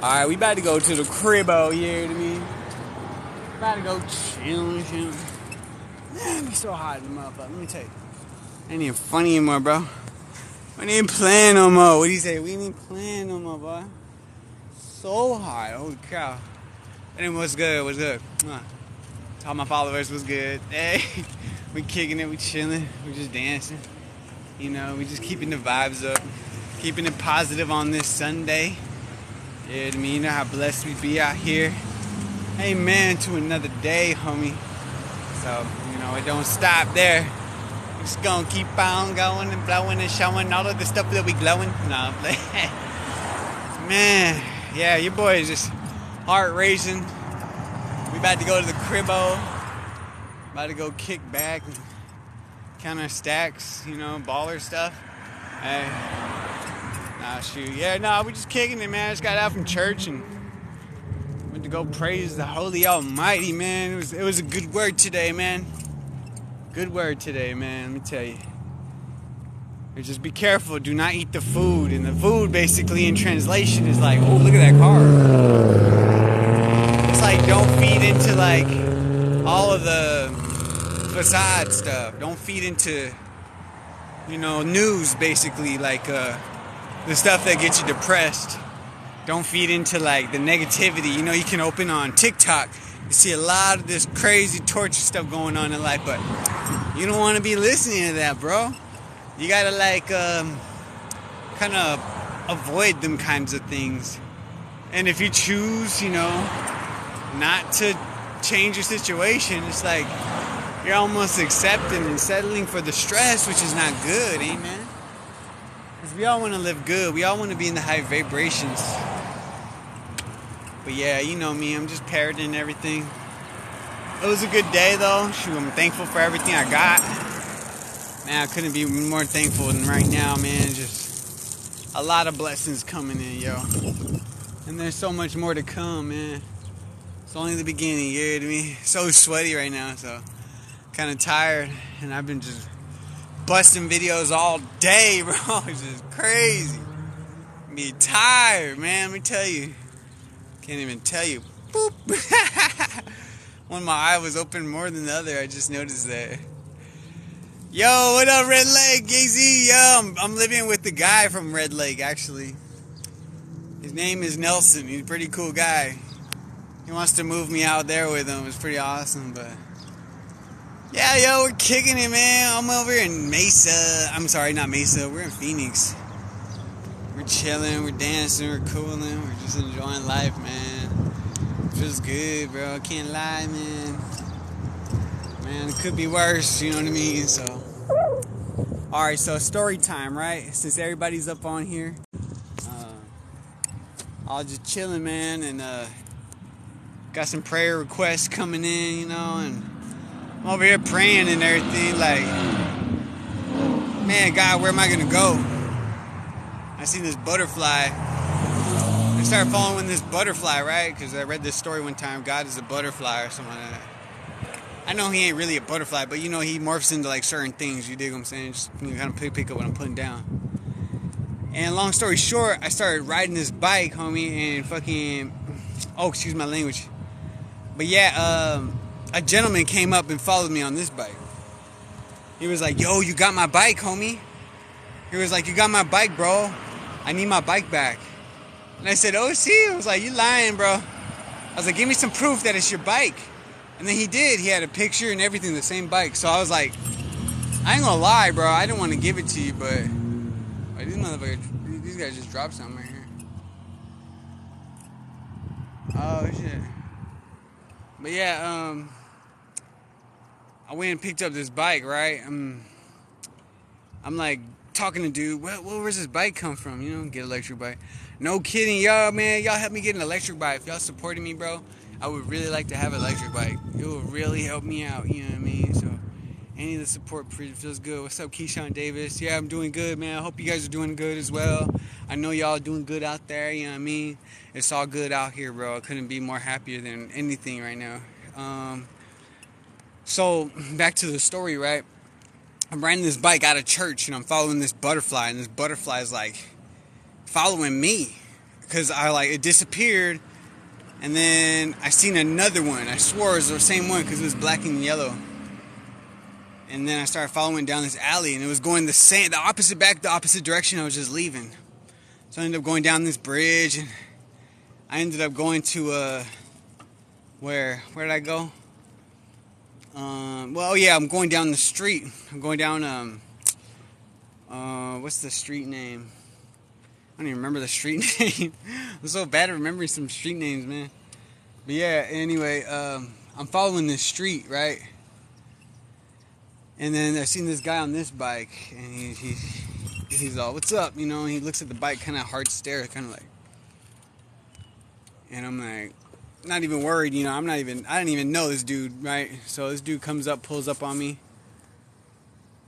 Alright, we about to go to the crib out here, to me. About to go chillin'. Man, it's so hot in the motherfucker. Let me tell you. Ain't even funny anymore, bro. We ain't even playing no more. What do you say? We ain't even playing no more, boy. So hot. Holy cow. Anyway, what's good? What's good? Tell my followers what's good. Hey, we kicking it. We chilling. We just dancing. You know, we just keeping the vibes up. Keeping it positive on this Sunday. Yeah, to me, you know how blessed we be out here. Amen to another day, homie. So, you know, it don't stop there. We're just gonna keep on going and blowing and showing all of the stuff that we glowing. No, man, yeah, your boy is just heart racing. We about to go to the cribbo. About to go kick back and count our stacks, you know, baller stuff. Hey. Nah, shoot. Yeah, no, we just kicking it, man. I just got out from church and went to go praise the Holy Almighty, man. It was a good word today, man. Good word today, man. Let me tell you. Just be careful. Do not eat the food. And the food, basically, in translation, is like, oh, look at that car. It's like, don't feed into, like, all of the facade stuff. Don't feed into, you know, news, basically, like, the stuff that gets you depressed. Don't feed into like the negativity. You know, you can open on TikTok. You see a lot of this crazy torture stuff going on in life, but you don't want to be listening to that, bro. You gotta like kind of avoid them kinds of things. And if you choose, you know, not to change your situation, it's like you're almost accepting and settling for the stress, which is not good, amen. We all want to live good. We all want to be in the high vibrations. But yeah, you know me. I'm just parroting everything. It was a good day, though. Shoot, I'm thankful for everything I got. Man, I couldn't be more thankful than right now, man. Just a lot of blessings coming in, yo. And there's so much more to come, man. It's only the beginning, you hear me? So sweaty right now, so kind of tired. And I've been just busting videos all day, bro. It's just crazy. Be tired, man. Let me tell you. Can't even tell you. Boop. One of my eye was open more than the other. I just noticed that. Yo, what up, Red Lake? Gazy? Yo, I'm living with the guy from Red Lake, actually. His name is Nelson. He's a pretty cool guy. He wants to move me out there with him. It's pretty awesome, but yeah, yo, we're kicking it, man. I'm over in Mesa. I'm sorry, not Mesa. We're in Phoenix. We're chilling, we're dancing, we're cooling. We're just enjoying life, man. It feels good, bro. I can't lie, man. Man, it could be worse, you know what I mean? So, alright, so story time, right? Since everybody's up on here, I was just chilling, man, and got some prayer requests coming in, you know, and I'm over here praying and everything, like, man, God, where am I gonna go? I seen this butterfly. I started following this butterfly, right? Because I read this story one time, God is a butterfly or something like that. I know he ain't really a butterfly, but you know, he morphs into like certain things, you dig what I'm saying? Just you kind of pick up what I'm putting down. And long story short, I started riding this bike, homie, and fucking, oh, excuse my language. But yeah, a gentleman came up and followed me on this bike. He was like, yo, you got my bike, homie. He was like, you got my bike, bro. I need my bike back. And I said, oh, see? I was like, you lying, bro. I was like, give me some proof that it's your bike. And then he did. He had a picture and everything, the same bike. So I was like, I ain't gonna lie, bro. I didn't want to give it to you, but like, these motherfuckers, these guys just dropped something right here. Oh, shit. But yeah, I went and picked up this bike, right? I'm like talking to dude, where's this bike come from? You know, get an electric bike. No kidding, y'all, man. Y'all help me get an electric bike. If y'all supporting me, bro, I would really like to have an electric bike. It would really help me out, you know what I mean? So, any of the support feels good. What's up, Keyshawn Davis? Yeah, I'm doing good, man. I hope you guys are doing good as well. I know y'all doing good out there, you know what I mean? It's all good out here, bro. I couldn't be more happier than anything right now. So, back to the story, right? I'm riding this bike out of church, and I'm following this butterfly, and this butterfly is like following me. because it disappeared. And then I seen another one. I swore it was the same one because it was black and yellow. And then I started following down this alley, and it was going the opposite direction I was just leaving. So I ended up going down this bridge, and I ended up going to where did I go? I'm going down the street. I'm going down what's the street name? I don't even remember the street name. I'm so bad at remembering some street names, man. But yeah, anyway, I'm following this street, right? And then I seen this guy on this bike, and he's all, "What's up?" You know, and he looks at the bike, kind of hard stare, kind of like. And I'm like, not even worried, you know. I didn't even know this dude, right? So this dude comes up, pulls up on me,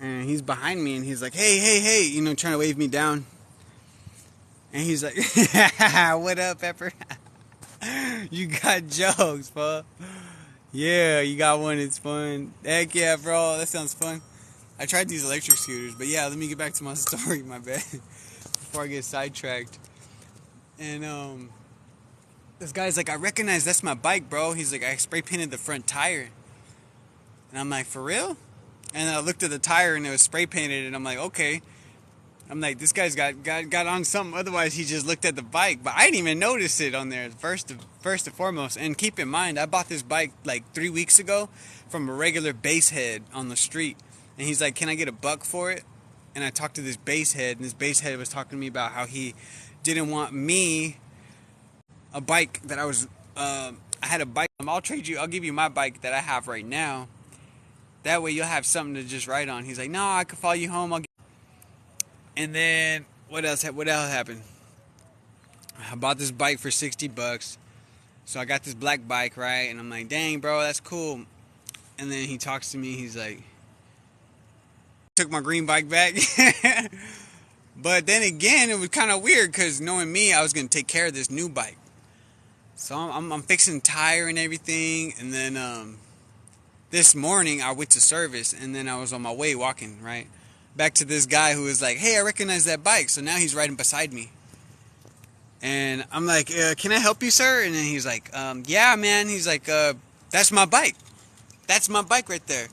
and he's behind me, and he's like, hey, you know, trying to wave me down. And he's like, "What up, Pepper? You got jokes, bro. Yeah, you got one. It's fun. Heck yeah, bro. That sounds fun." I tried these electric scooters, but yeah, let me get back to my story, my bad, before I get sidetracked. And this guy's like, "I recognize that's my bike, bro." He's like, "I spray painted the front tire." And I'm like, "For real?" And then I looked at the tire, and it was spray painted, and I'm like, "Okay." I'm like, this guy's got on something. Otherwise, he just looked at the bike. But I didn't even notice it on there, first and foremost. And keep in mind, I bought this bike like 3 weeks ago from a regular base head on the street. And he's like, "Can I get $1 for it?" And I talked to this base head, and this base head was talking to me about how he didn't want me a bike that I had a bike. I'll give you my bike that I have right now. That way you'll have something to just ride on. He's like, "No, I can follow you home." And then what else happened? I bought this bike for $60. So I got this black bike, right? And I'm like, "Dang, bro, that's cool." And then he talks to me. He's like, took my green bike back. But then again, it was kind of weird because knowing me, I was going to take care of this new bike. So I'm fixing the tire and everything. And then this morning I went to service, and then I was on my way walking, right, back to this guy who was like, "Hey, I recognize that bike." So now he's riding beside me. And I'm like, "Can I help you, sir?" And then he's like, "Yeah, man." He's like, "That's my bike. That's my bike right there."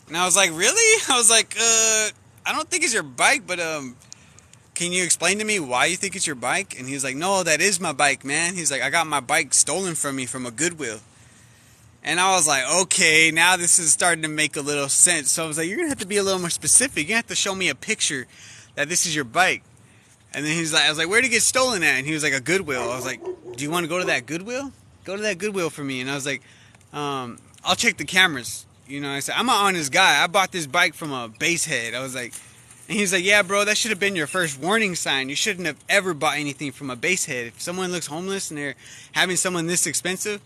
And I was like, "Really?" I was like, "I don't think it's your bike, but can you explain to me why you think it's your bike?" And he's like, "No, that is my bike, man." He's like, "I got my bike stolen from me from a Goodwill." And I was like, okay, now this is starting to make a little sense. So I was like, "You're going to have to be a little more specific. You're going to have to show me a picture that this is your bike." And then I was like, "Where'd it get stolen at?" And he was like, "A Goodwill." I was like, "Do you want to go to that Goodwill? Go to that Goodwill for me." And I was like, "I'll check the cameras." You know, I said, "I'm an honest guy. I bought this bike from a base head." I was like, and he's like, "Yeah, bro, that should have been your first warning sign. You shouldn't have ever bought anything from a base head. If someone looks homeless and they're having someone this expensive,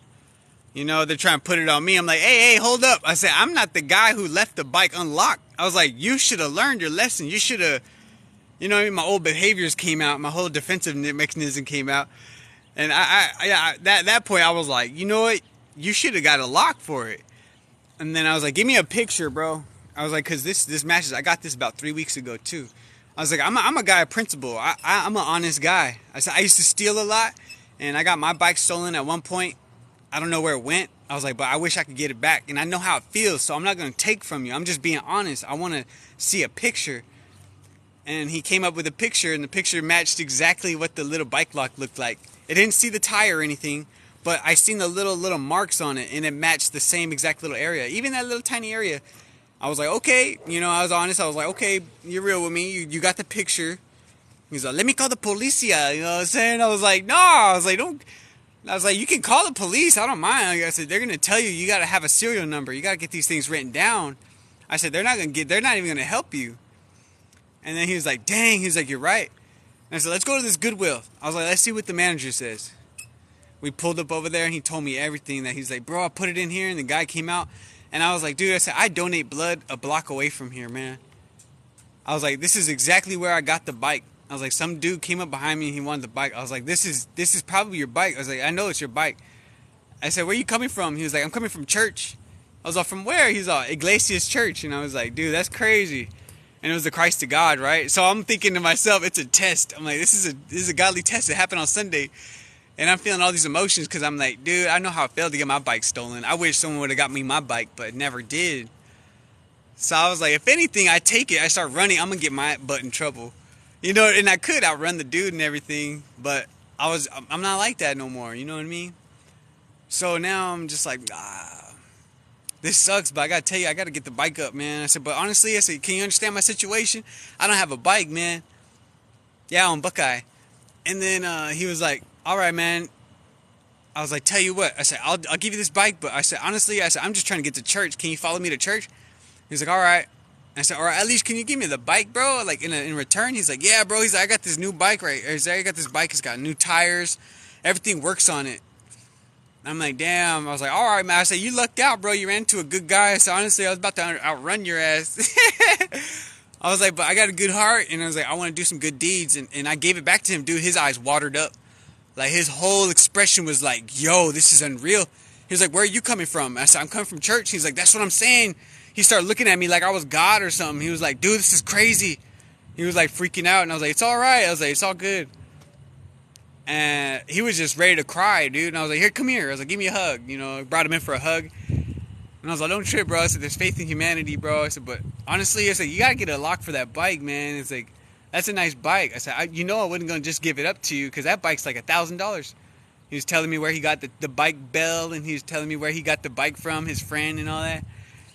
you know, they're trying to put it on me." I'm like, hey, hold up. I said, "I'm not the guy who left the bike unlocked." I was like, "You should have learned your lesson. You should have," you know, my old behaviors came out. My whole defensive mechanism came out. And that point, I was like, "You know what? You should have got a lock for it." And then I was like, "Give me a picture, bro." I was like, because this matches. I got this about 3 weeks ago, too. I was like, I'm a guy of principle. I'm an honest guy. I said, I used to steal a lot, and I got my bike stolen at one point. I don't know where it went. I was like, but I wish I could get it back. And I know how it feels, so I'm not going to take from you. I'm just being honest. I want to see a picture. And he came up with a picture, and the picture matched exactly what the little bike lock looked like. It didn't see the tire or anything, but I seen the little marks on it, and it matched the same exact little area. Even that little tiny area. I was like, okay. You know, I was honest. I was like, okay, you're real with me. You got the picture. He's like, "Let me call the policia." You know what I'm saying? I was like, no. I was like, don't. I was like, "You can call the police. I don't mind." I said, "They're going to tell you, you got to have a serial number. You got to get these things written down." I said, they're not even going to help you. And then he was like, "Dang." He's like, "You're right." And I said, "Let's go to this Goodwill." I was like, "Let's see what the manager says." We pulled up over there, and he told me everything. That he's like, "Bro, I put it in here." And the guy came out. And I was like, "Dude," I said, "I donate blood a block away from here, man." I was like, "This is exactly where I got the bike." I was like, some dude came up behind me and he wanted the bike. I was like, this is probably your bike. I was like, "I know it's your bike." I said, "Where are you coming from?" He was like, "I'm coming from church." I was like, "From where?" He's like, "Iglesias Church." And I was like, "Dude, that's crazy." and it was the Christ of God, right? So I'm thinking to myself, it's a test. I'm like, this is a godly test. It happened on Sunday. And I'm feeling all these emotions because I'm like, dude, I know how it felt to get my bike stolen. I wish someone would have got me my bike, but never did. So I was like, if anything, I take it, I start running, I'm going to get my butt in trouble. You know, and I could outrun the dude and everything, but I'm not like that no more, you know what I mean? So now I'm just like, this sucks, but I got to tell you, I got to get the bike up, man. I said, but honestly, I said, can you understand my situation? I don't have a bike, man. Yeah, on Buckeye. And then he was like, all right, man. I was like, tell you what. I said, I'll give you this bike, but I said, honestly, I'm just trying to get to church. Can you follow me to church? He was like, all right. I said, all right, at least can you give me the bike, bro? Like in return, he's like, yeah, bro. He's like, I got this new bike right. He's like, I got this bike. It's got new tires. Everything works on it. I'm like, damn. I was like, all right, man. I said, you lucked out, bro. You ran into a good guy. I said, honestly, I was about to outrun your ass. I was like, but I got a good heart. And I was like, I want to do some good deeds. And I gave it back to him. Dude, his eyes watered up. Like, his whole expression was like, yo, this is unreal. He was like, where are you coming from? I said, I'm coming from church. He's like, that's what I'm saying. He started looking at me like I was God or something. He was like, dude, this is crazy. He was like freaking out. And I was like, it's all right. I was like, it's all good. And he was just ready to cry, dude. And I was like, here, come here. I was like, give me a hug. You know, I brought him in for a hug. And I was like, don't trip, bro. I said, there's faith in humanity, bro. I said, but honestly, I said, you got to get a lock for that bike, man. It's like, that's a nice bike. I said, I wasn't going to just give it up to you because that bike's like $1,000. He was telling me where he got the bike bell, and he was telling me where he got the bike from, his friend and all that.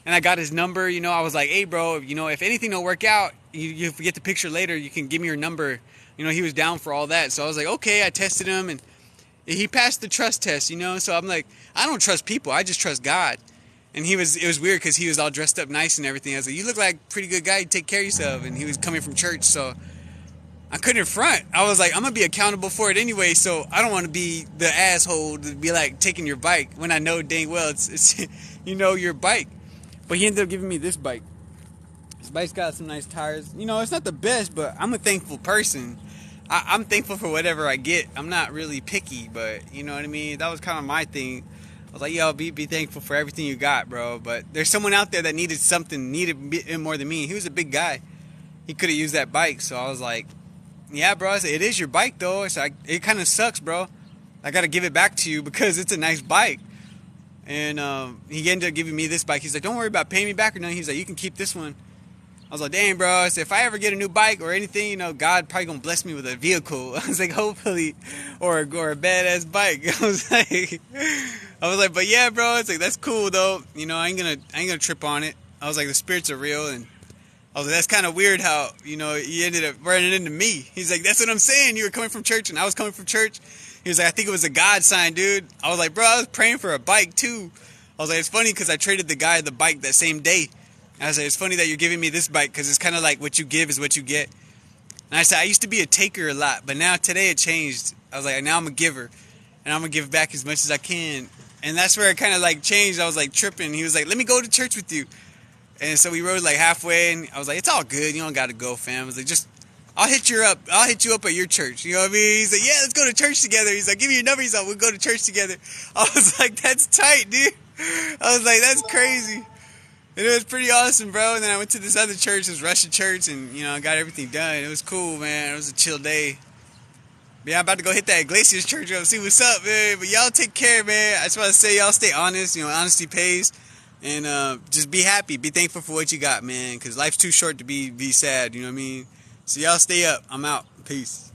And I got his number, you know. I was like, hey, bro, you know, if anything don't work out, you get the picture later, you can give me your number. You know, he was down for all that. So I was like, okay, I tested him, and he passed the trust test, you know. So I'm like, I don't trust people. I just trust God. And it was weird because he was all dressed up nice and everything. I was like, you look like a pretty good guy. You take care of yourself. And he was coming from church, so I couldn't front. I was like, I'm going to be accountable for it anyway, so I don't want to be the asshole to be like taking your bike when I know dang well it's you know, your bike. But he ended up giving me this bike. This bike's got some nice tires. You know, it's not the best, but I'm a thankful person. I'm thankful for whatever I get. I'm not really picky, but you know what I mean? That was kind of my thing. I was like, yo, be thankful for everything you got, bro. But there's someone out there that needed it more than me. He was a big guy. He could have used that bike, so I was like, yeah, bro. I said, it is your bike, though. I said, it kind of sucks, bro. I got to give it back to you because it's a nice bike. And he ended up giving me this bike. He's like, don't worry about paying me back or nothing. He's like, you can keep this one. I was like, dang, bro. I said, if I ever get a new bike or anything, you know, God probably going to bless me with a vehicle. I was like, hopefully, or a badass bike. I was like, but yeah, bro. It's like, that's cool, though. You know, I ain't gonna trip on it. I was like, the spirits are real, and I was like, that's kind of weird how, you know, you ended up running into me. He's like, that's what I'm saying. You were coming from church and I was coming from church. He was like, I think it was a God sign, dude. I was like, bro, I was praying for a bike too. I was like, it's funny because I traded the guy the bike that same day. I was like, it's funny that you're giving me this bike because it's kind of like what you give is what you get. And I said, I used to be a taker a lot, but now today it changed. I was like, now I'm a giver and I'm going to give back as much as I can. And that's where it kind of like changed. I was like tripping. He was like, let me go to church with you. And so we rode like halfway, and I was like, it's all good. You don't got to go, fam. I was like, I'll hit you up at your church. You know what I mean? He's like, yeah, let's go to church together. He's like, give me your number. He's like, we'll go to church together. I was like, that's tight, dude. I was like, that's crazy. And it was pretty awesome, bro. And then I went to this other church, this Russian church, and, you know, I got everything done. It was cool, man. It was a chill day. But yeah, I'm about to go hit that Iglesias church up, see what's up, man. But y'all take care, man. I just want to say y'all stay honest. You know, honesty pays. And just be happy. Be thankful for what you got, man. Because life's too short to be sad, you know what I mean? So y'all stay up. I'm out. Peace.